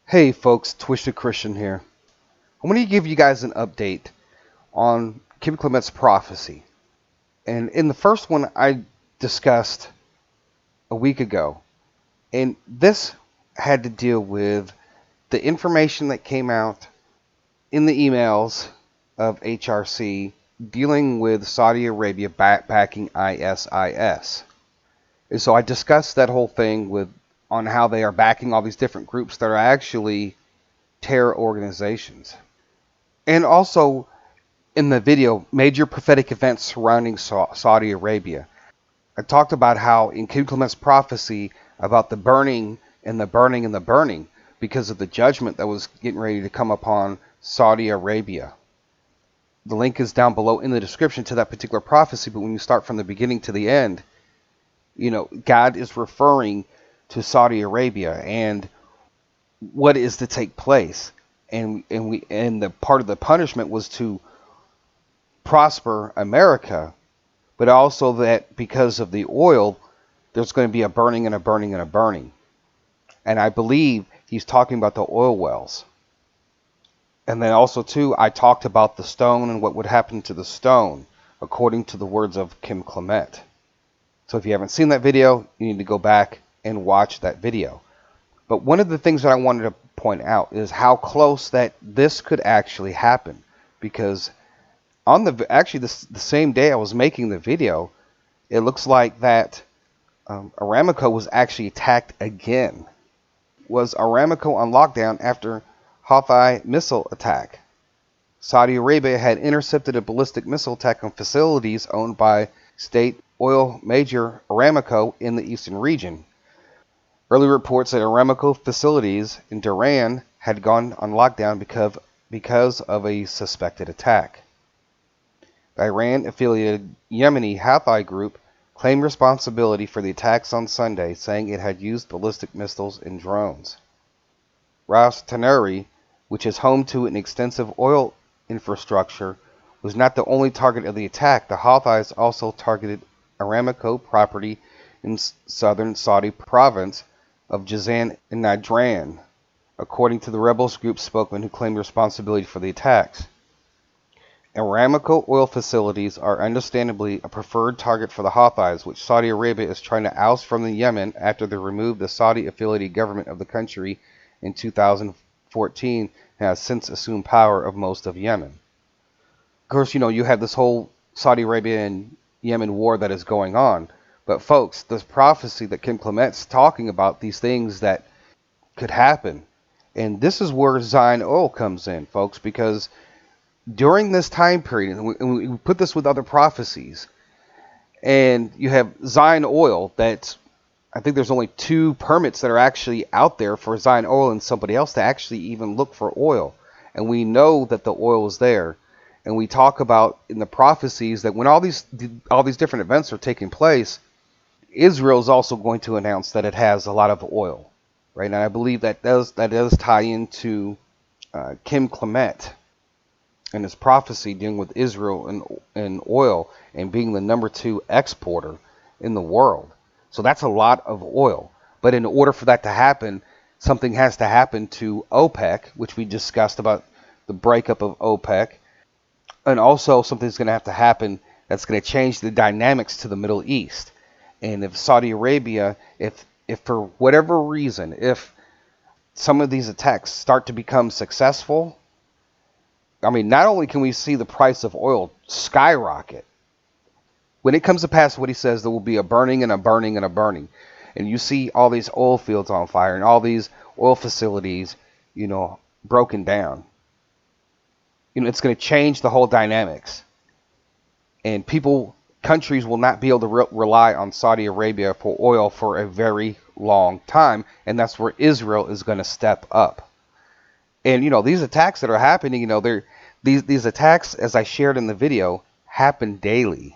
Hey folks, Twisted Christian here. I want to give you guys an update on Kim Clement's prophecy. And in the first one I discussed a week ago, and this had to deal with the information that came out in the emails of HRC dealing with Saudi Arabia backing ISIS. And so I discussed that whole thing on how they are backing all these different groups that are actually terror organizations. And also in the video, major prophetic events surrounding Saudi Arabia. I talked about how in King Clement's prophecy about the burning and the burning and the burning because of the judgment that was getting ready to come upon Saudi Arabia. The link is down below in the description to that particular prophecy, but when you start from the beginning to the end, God is referring to Saudi Arabia and what is to take place. And the part of the punishment was to prosper America, but also that because of the oil, there's going to be a burning and a burning and a burning. And I believe he's talking about the oil wells. And then also too, I talked about the stone and what would happen to the stone, according to the words of Kim Clement. So if you haven't seen that video, you need to go back and watch that video. But one of the things that I wanted to point out is how close that this could actually happen, because on the same day I was making the video, it looks like that Aramco was actually attacked again. Was Aramco on lockdown after Houthi missile attack? Saudi Arabia had intercepted a ballistic missile attack on facilities owned by state oil major Aramco in the eastern region. Early reports that Aramco facilities in Durran had gone on lockdown because of a suspected attack. The Iran-affiliated Yemeni Houthi group claimed responsibility for the attacks on Sunday, saying it had used ballistic missiles and drones. Ras Tanuri, which is home to an extensive oil infrastructure, was not the only target of the attack. The Houthis also targeted Aramco property in southern Saudi province of Jazan and Najran, according to the rebels group spokesman who claimed responsibility for the attacks. Aramco oil facilities are understandably a preferred target for the Houthis, which Saudi Arabia is trying to oust from the Yemen after they removed the Saudi-affiliated government of the country in 2014 and has since assumed power of most of Yemen. Of course, you have this whole Saudi Arabia and Yemen war that is going on. But folks, this prophecy that Kim Clement's talking about, these things that could happen. And this is where Zion Oil comes in, folks, because during this time period, and we put this with other prophecies, and you have Zion Oil that I think there's only 2 permits that are actually out there for Zion Oil and somebody else to actually even look for oil. And we know that the oil is there. And we talk about in the prophecies that when all these different events are taking place, Israel is also going to announce that it has a lot of oil, right? And I believe that does tie into Kim Clement and his prophecy dealing with Israel and oil and being the number 2 exporter in the world. So that's a lot of oil. But in order for that to happen, something has to happen to OPEC, which we discussed about the breakup of OPEC. And also something's going to have to happen that's going to change the dynamics to the Middle East. And if Saudi Arabia, if for whatever reason, if some of these attacks start to become successful, I mean, not only can we see the price of oil skyrocket, when it comes to pass what he says, there will be a burning and a burning and a burning. And you see all these oil fields on fire and all these oil facilities, broken down. It's going to change the whole dynamics. And countries will not be able to rely on Saudi Arabia for oil for a very long time. And that's where Israel is going to step up. And, these attacks that are happening, these attacks, as I shared in the video, happen daily.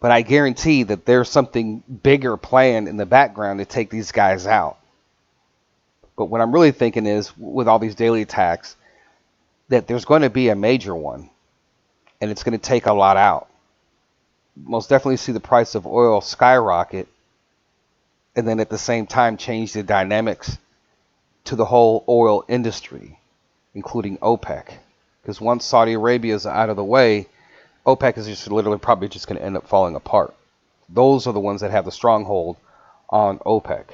But I guarantee that there's something bigger planned in the background to take these guys out. But what I'm really thinking is, with all these daily attacks, that there's going to be a major one. And it's going to take a lot out. Most definitely see the price of oil skyrocket. And then at the same time change the dynamics to the whole oil industry, including OPEC. Because once Saudi Arabia is out of the way, OPEC is just literally probably just going to end up falling apart. Those are the ones that have the stronghold on OPEC,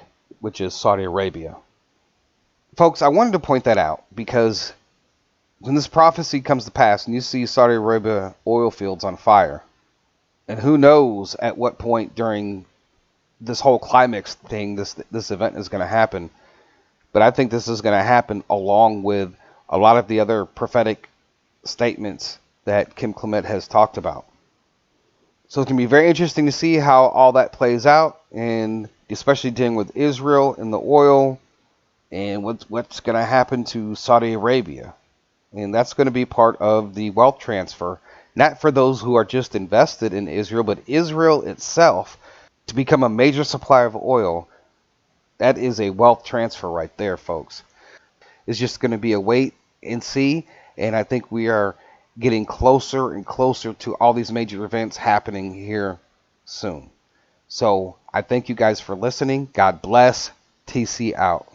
which is Saudi Arabia. Folks, I wanted to point that out because when this prophecy comes to pass and you see Saudi Arabia oil fields on fire, and who knows at what point during this whole climax thing this event is going to happen, but I think this is going to happen along with a lot of the other prophetic statements that Kim Clement has talked about. So it's going to be very interesting to see how all that plays out, and especially dealing with Israel and the oil, and what's going to happen to Saudi Arabia. And that's going to be part of the wealth transfer, not for those who are just invested in Israel, but Israel itself to become a major supplier of oil. That is a wealth transfer right there, folks. It's just going to be a wait and see, and I think we are getting closer and closer to all these major events happening here soon. So I thank you guys for listening. God bless. TC out.